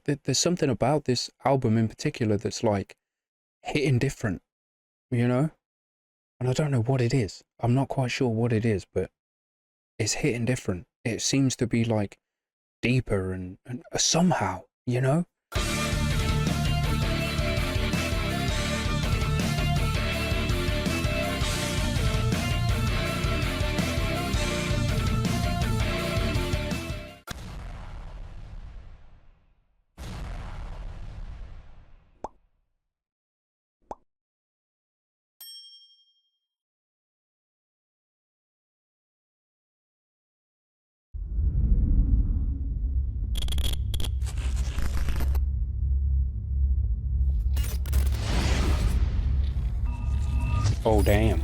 there's something about this album in particular that's like hitting different, you know? And I don't know what it is. I'm not quite sure what it is, but it's hitting different. It seems to be like deeper and somehow, you know? Oh, damn.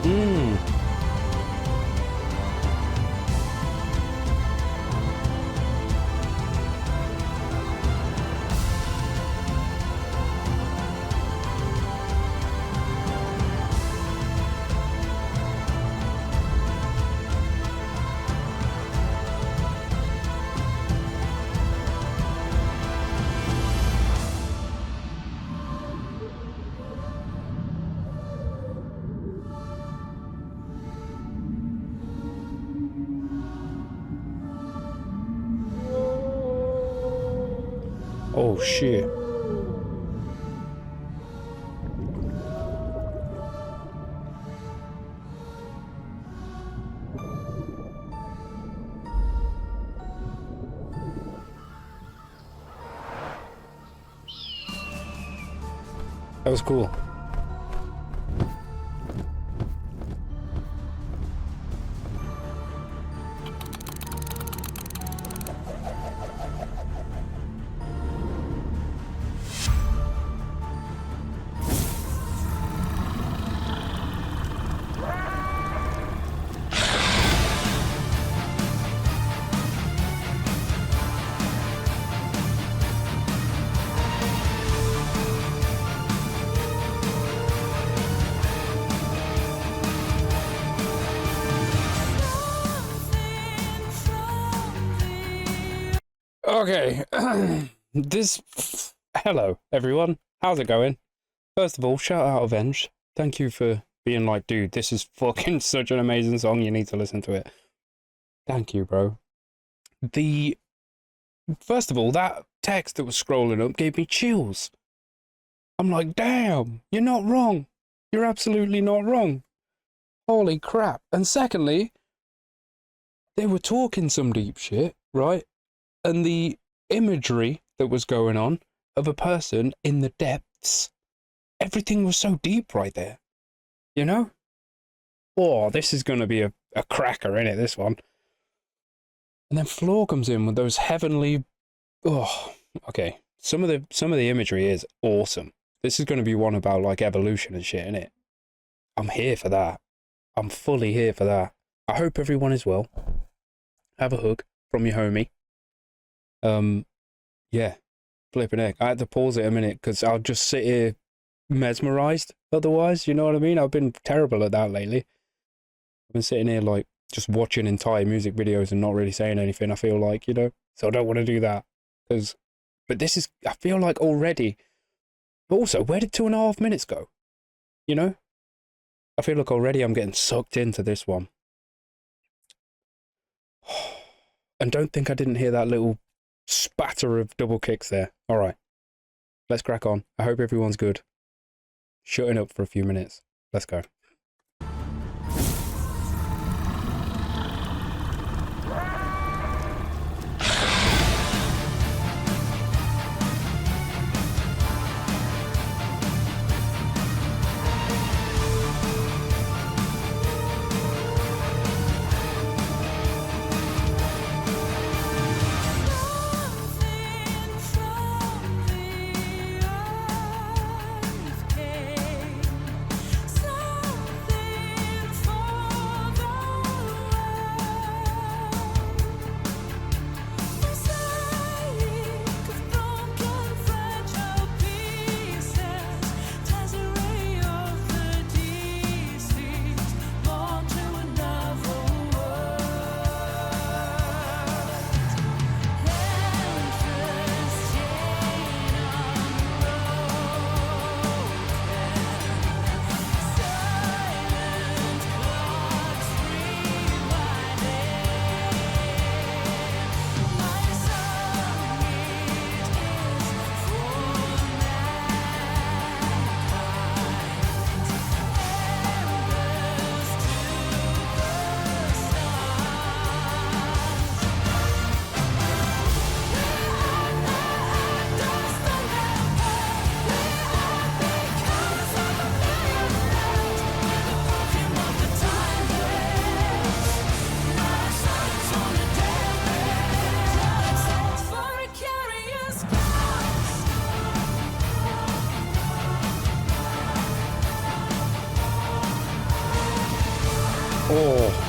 Mm. Oh, shit. That was cool. Okay, hello everyone, how's it going? First of all, shout out Avenged. Thank you for being like, dude, this is fucking such an amazing song, you need to listen to it. Thank you, bro. First of all, that text that was scrolling up gave me chills. I'm like, damn, you're not wrong. You're absolutely not wrong. Holy crap. And secondly, they were talking some deep shit, right? And the imagery that was going on of a person in the depths, everything was so deep right there, you know? Oh, this is going to be a cracker, innit, this one? And then Floor comes in with those heavenly... Oh, okay. Some of the imagery is awesome. This is going to be one about, like, evolution and shit, innit? I'm here for that. I'm fully here for that. I hope everyone is well. Have a hug from your homie. Yeah, flipping heck. I had to pause it a minute because I'll just sit here mesmerized otherwise, you know what I mean? I've been terrible at that lately. I've been sitting here like just watching entire music videos and not really saying anything, I feel like, you know? So I don't want to do that. But this is, I feel like already, but also, where did 2.5 minutes go? You know? I feel like already I'm getting sucked into this one. And don't think I didn't hear that little spatter of double kicks there. All right, let's crack on. I hope everyone's good. shutting up for a few minutes. Let's go. Oh.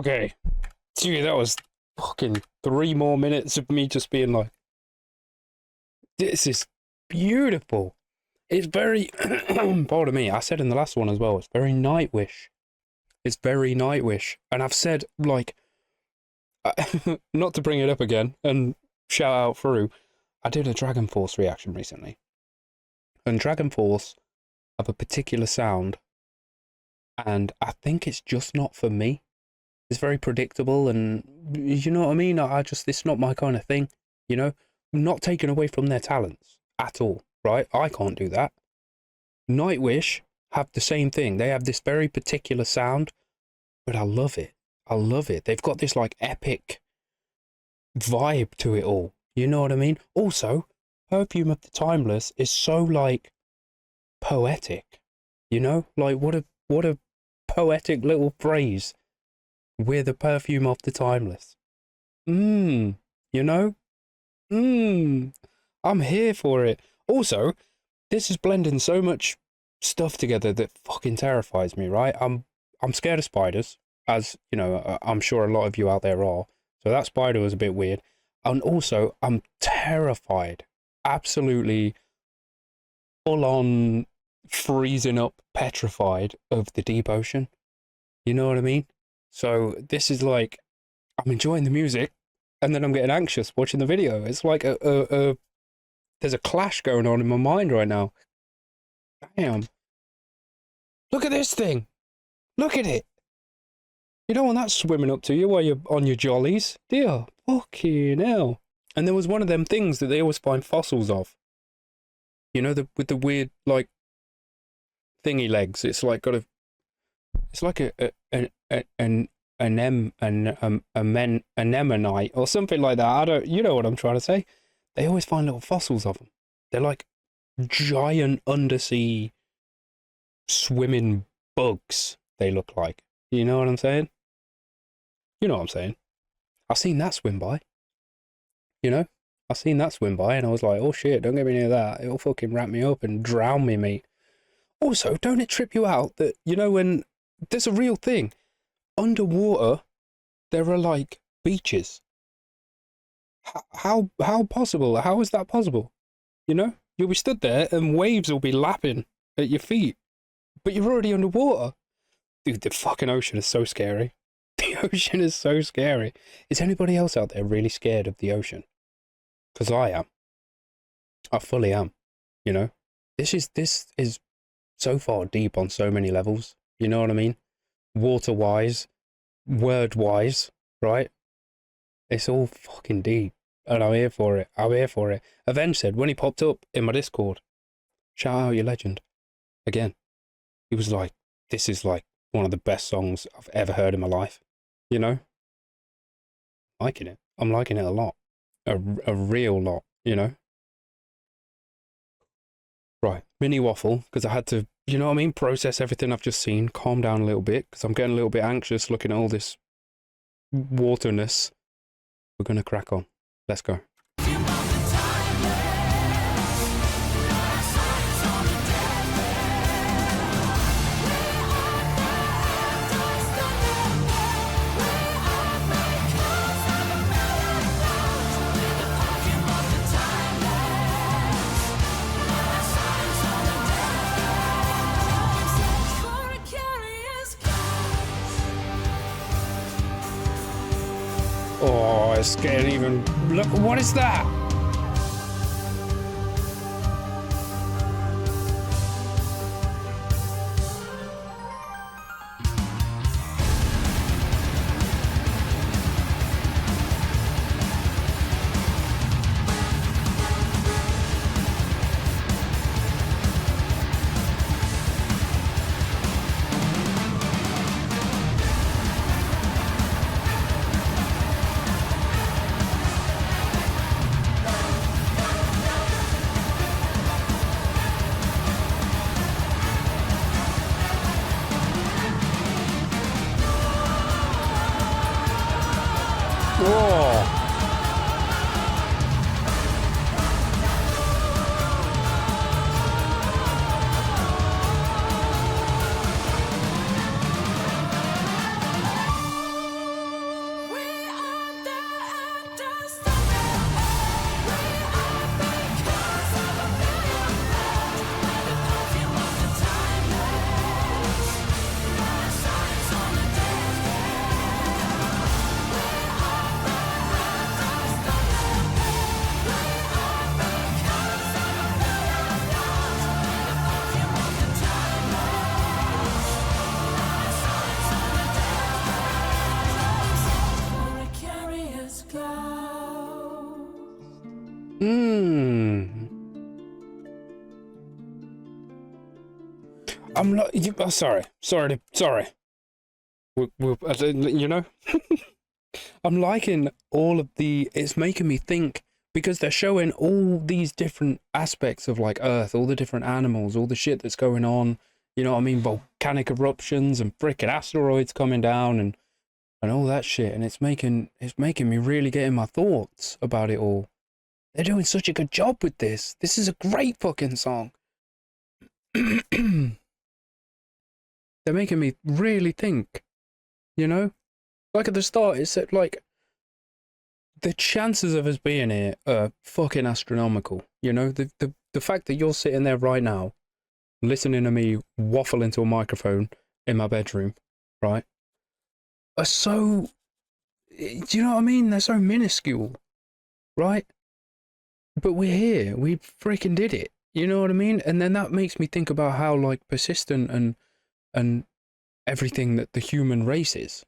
Okay. Dude, that was fucking 3 more minutes of me just being like, this is beautiful. It's very, pardon me, I said in the last one as well, it's very Nightwish. It's very Nightwish. And I've said, like, not to bring it up again and shout out through, I did a Dragon Force reaction recently. And Dragon Force have a particular sound, and I think it's just not for me. It's very predictable, and you know what I mean? It's not my kind of thing, you know? I'm not taken away from their talents at all, right? I can't do that. Nightwish have the same thing. They have this very particular sound, but I love it. I love it. They've got this like epic vibe to it all. You know what I mean? Also, Perfume of the Timeless is so like poetic, you know? Like what a poetic little phrase. We're the perfume of the timeless. You know? I'm here for it. Also, this is blending so much stuff together that fucking terrifies me, right? I'm scared of spiders, as, you know, I'm sure a lot of you out there are. So that spider was a bit weird. And also, I'm terrified, absolutely full on freezing up, petrified of the deep ocean. You know what I mean? So this is like, I'm enjoying the music, and then I'm getting anxious watching the video. It's like there's a clash going on in my mind right now. Damn. Look at this thing. Look at it. You don't want that swimming up to you while you're on your jollies, do you? Fucking hell. And there was one of them things that they always find fossils of. You know, with the weird, like, thingy legs. It's like got a... It's like an anemonite or something like that. I don't... You know what I'm trying to say. They always find little fossils of them. They're like giant undersea swimming bugs, they look like. You know what I'm saying? You know what I'm saying? I've seen that swim by. You know? I've seen that swim by and I was like, oh shit, don't get me near that. It'll fucking wrap me up and drown me, mate. Also, don't it trip you out that, you know, when there's a real thing. Underwater, there are like beaches. How possible? How is that possible? You know? You'll be stood there and waves will be lapping at your feet. But you're already underwater. Dude, the fucking ocean is so scary. The ocean is so scary. Is anybody else out there really scared of the ocean? Because I am. I fully am. You know? This is so far deep on so many levels. You know what I mean? Water-wise, word-wise, right? It's all fucking deep. And I'm here for it. I'm here for it. Avenge said, when he popped up in my Discord, shout out your legend. Again. He was like, this is like one of the best songs I've ever heard in my life. You know? Liking it. I'm liking it a lot. A real lot, you know? Right. Mini waffle, because I had to, you know what I mean? Process everything I've just seen. Calm down a little bit, because I'm getting a little bit anxious looking at all this waterness. We're going to crack on. Let's go. Oh, it's getting even... Look, what is that? Whoa. I'm not. Sorry. You know, I'm liking all of the. It's making me think because they're showing all these different aspects of like Earth, all the different animals, all the shit that's going on. You know what I mean? Volcanic eruptions and frickin' asteroids coming down and all that shit. And it's making me really get in my thoughts about it all. They're doing such a good job with this. This is a great fucking song. They're making me really think, you know? Like at the start, it said, like, the chances of us being here are fucking astronomical, you know? The fact that you're sitting there right now, listening to me waffle into a microphone in my bedroom, right? Are so, do you know what I mean? They're so minuscule, right? But we're here. We freaking did it. You know what I mean? And then that makes me think about how, like, persistent and everything that the human race is.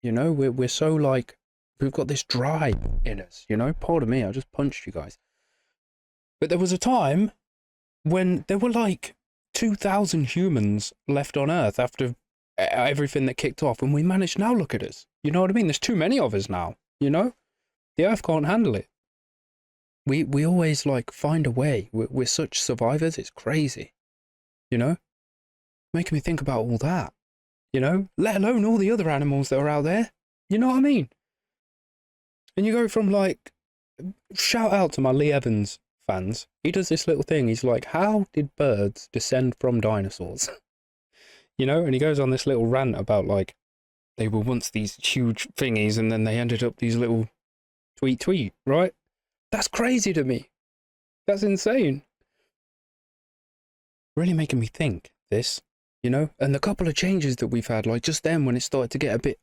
You know, we're so like, we've got this drive in us, you know? Pardon me, I just punched you guys. But there was a time when there were like 2,000 humans left on Earth after everything that kicked off, and we managed, now look at us. You know what I mean? There's too many of us now, you know? The Earth can't handle it. We always like find a way. We're such survivors, it's crazy. You know? Making me think about all that. You know? Let alone all the other animals that are out there. You know what I mean? And you go from like, shout out to my Lee Evans fans. He does this little thing. He's like, how did birds descend from dinosaurs? You know? And he goes on this little rant about like, they were once these huge thingies and then they ended up these little tweet, right? That's crazy to me. That's insane. Really making me think, this, you know? And the couple of changes that we've had, like just then when it started to get a bit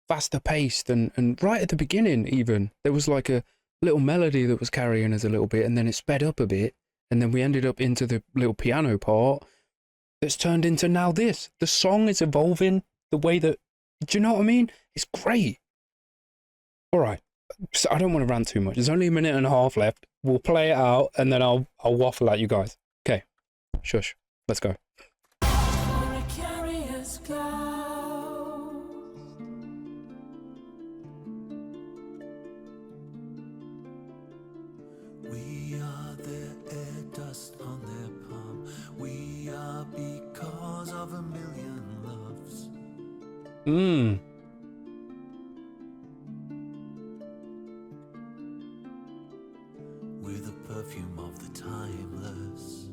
faster paced and right at the beginning even, there was like a little melody that was carrying us a little bit and then it sped up a bit and then we ended up into the little piano part that's turned into now this. The song is evolving the way that, do you know what I mean? It's great. All right. So I don't want to rant too much. There's only a minute and a half left. We'll play it out and then I'll waffle at you guys. Okay. Shush. Let's go. We are their air dust on their palm. We are because of a million loves. We're the perfume of the timeless,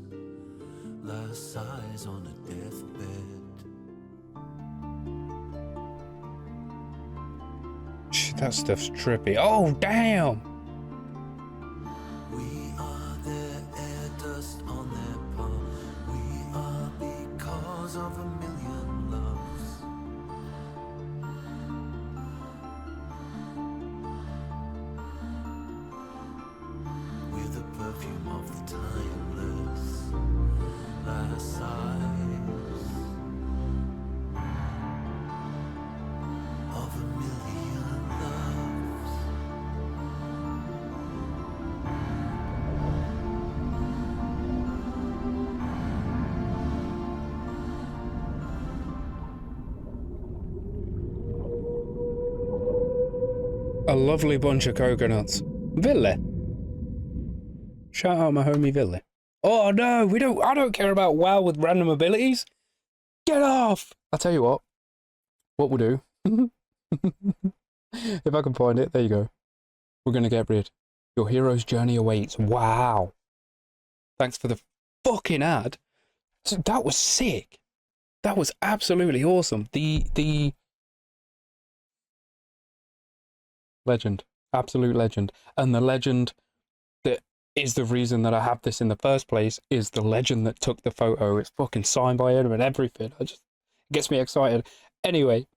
last sighs on a deathbed. That stuff's trippy. Oh, damn! We are their air dust on their palm. We are because of a million loves. We're the perfume of the timeless, last sighs of a million loves. A lovely bunch of coconuts. Ville. Shout out my homie Ville. Oh no, I don't care about WoW with random abilities. Get off! I'll tell you what we'll do. If I can find it, there you go. We're gonna get rid. Your hero's journey awaits. Wow. Thanks for the fucking ad. That was sick. That was absolutely awesome. The legend. Absolute legend. And the legend that is the reason that I have this in the first place is the legend that took the photo. It's fucking signed by him and everything. It gets me excited. Anyway,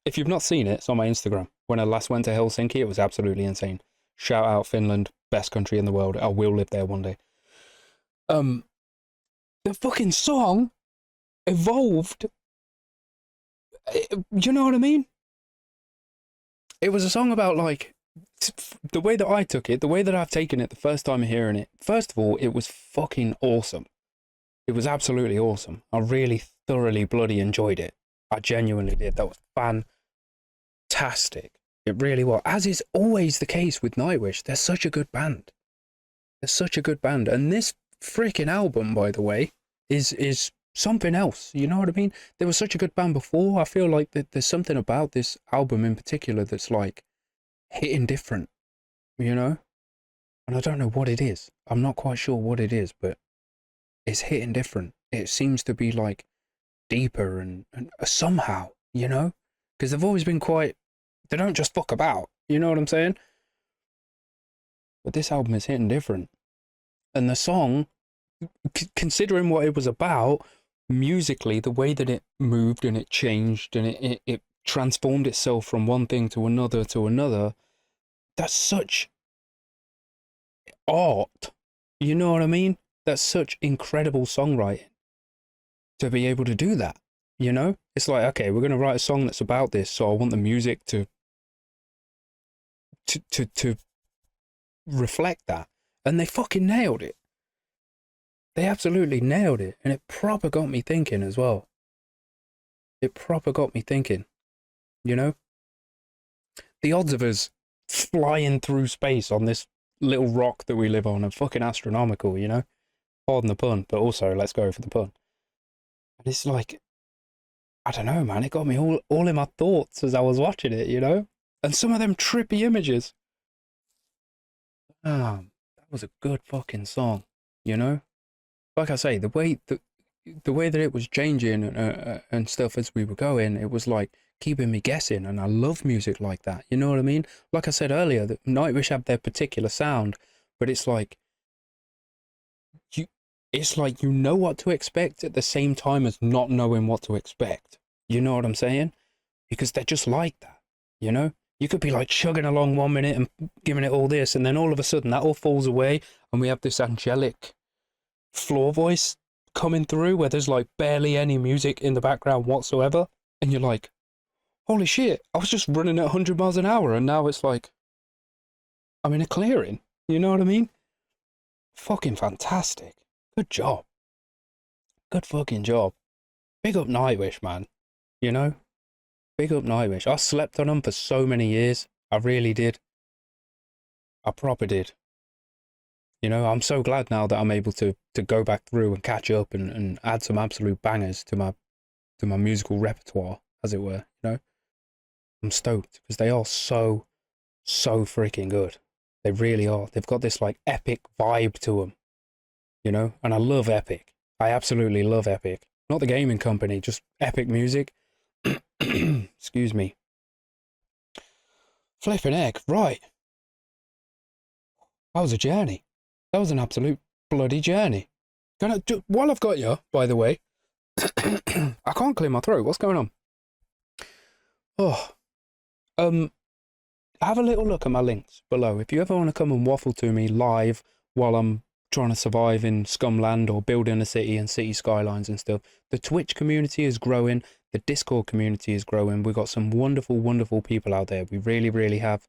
if you've not seen it, it's on my Instagram. When I last went to Helsinki, it was absolutely insane. Shout out Finland, best country in the world. I will live there one day. The fucking song evolved. You know what I mean? It was a song about like, the way that I took it, the way that I've taken it the first time hearing it, first of all, it was fucking awesome. It was absolutely awesome. I really thoroughly bloody enjoyed it. I genuinely did. That was fantastic. It really was. As is always the case with Nightwish, they're such a good band. They're such a good band. And this freaking album, by the way, is something else. You know what I mean? They were such a good band before. I feel like that there's something about this album in particular that's like hitting different, you know? And I don't know what it is. I'm not quite sure what it is, but it's hitting different. It seems to be like deeper and somehow, you know? Because they've always been quite, they don't just fuck about, you know what I'm saying? But this album is hitting different. And the song, considering what it was about, musically, the way that it moved and it changed and it transformed itself from one thing to another, that's such art. You know what I mean? That's such incredible songwriting to be able to do that. You know, it's like, okay, we're gonna write a song that's about this, so I want the music to reflect that, and they fucking nailed it. They absolutely nailed it, and it proper got me thinking as well. It proper got me thinking. You know, the odds of us flying through space on this little rock that we live on are fucking astronomical. You know, pardon the pun, but also let's go for the pun. And it's like, I don't know, man. It got me all in my thoughts as I was watching it. You know, and some of them trippy images. That was a good fucking song. You know, like I say, the way that it was changing and stuff as we were going, it was like keeping me guessing. And I love music like that. You know what I mean? Like I said earlier, that Nightwish have their particular sound, but it's like you know what to expect at the same time as not knowing what to expect. You know what I'm saying? Because they're just like that. You know, you could be like chugging along 1 minute and giving it all this, and then all of a sudden that all falls away, and we have this angelic floor voice coming through where there's like barely any music in the background whatsoever, and you're like, holy shit, I was just running at 100 miles an hour and now it's like I'm in a clearing. You know what I mean? Fucking fantastic. Good job. Good fucking job. Big up Nightwish, man. You know, big up Nightwish. I slept on them for so many years. I really did. I proper did. You know, I'm so glad now that I'm able to go back through and catch up and add some absolute bangers to my musical repertoire, as it were. You know, I'm stoked because they are so freaking good. They really are. They've got this like epic vibe to them, you know, and I love Epic. I absolutely love Epic. Not the gaming company, just Epic music. Excuse me. Flipping heck, right. That was a journey. That was an absolute bloody journey. While I've got you, by the way, I can't clear my throat. What's going on? Oh, have a little look at my links below. If you ever want to come and waffle to me live while I'm trying to survive in Scumland or building a city and city skylines and stuff, the Twitch community is growing. The Discord community is growing. We've got some wonderful, wonderful people out there. We really, really have.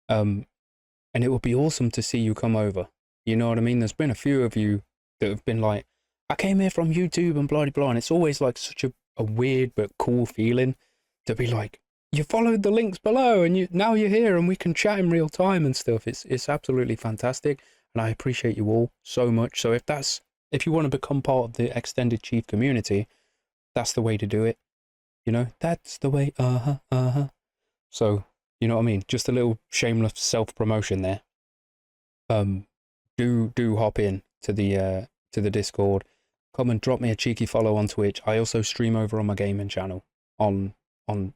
And it would be awesome to see you come over. You know what I mean? There's been a few of you that have been like, I came here from YouTube and blah, blah, blah. And it's always like such a weird but cool feeling to be like, you followed the links below and now you're here and we can chat in real time and stuff. It's absolutely fantastic. And I appreciate you all so much. So if you want to become part of the extended Chief community, that's the way to do it. You know, that's the way. So, you know what I mean? Just a little shameless self-promotion there. Do hop in to the Discord. Come and drop me a cheeky follow on Twitch. I also stream over on my gaming channel on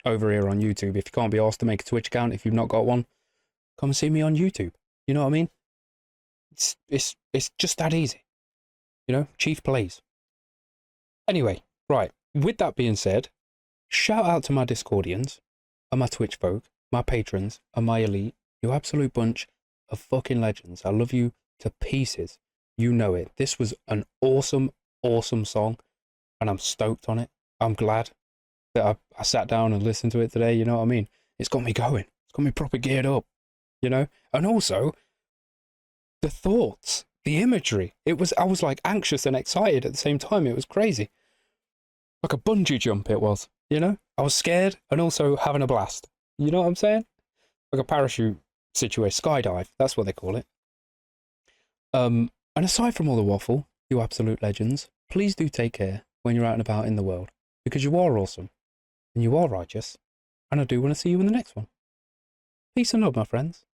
over here on YouTube. If you can't be asked to make a Twitch account, if you've not got one, come and see me on YouTube. You know what I mean? It's just that easy. You know, Chief plays. Anyway, right. With that being said, shout out to my Discordians and my Twitch folk, my patrons and my elite. You absolute bunch of fucking legends. I love you to pieces. You know it. This was an awesome, awesome song, and I'm stoked on it. I'm glad that I sat down and listened to it today. You know what I mean? It's got me going. It's got me proper geared up. You know, and also the thoughts, the imagery. I was like anxious and excited at the same time. It was crazy. Like a bungee jump it was, you know? I was scared and also having a blast. You know what I'm saying? Like a parachute situation, skydive, that's what they call it. And aside from all the waffle, you absolute legends, please do take care when you're out and about in the world, because you are awesome and you are righteous, and I do want to see you in the next one. Peace and love, my friends.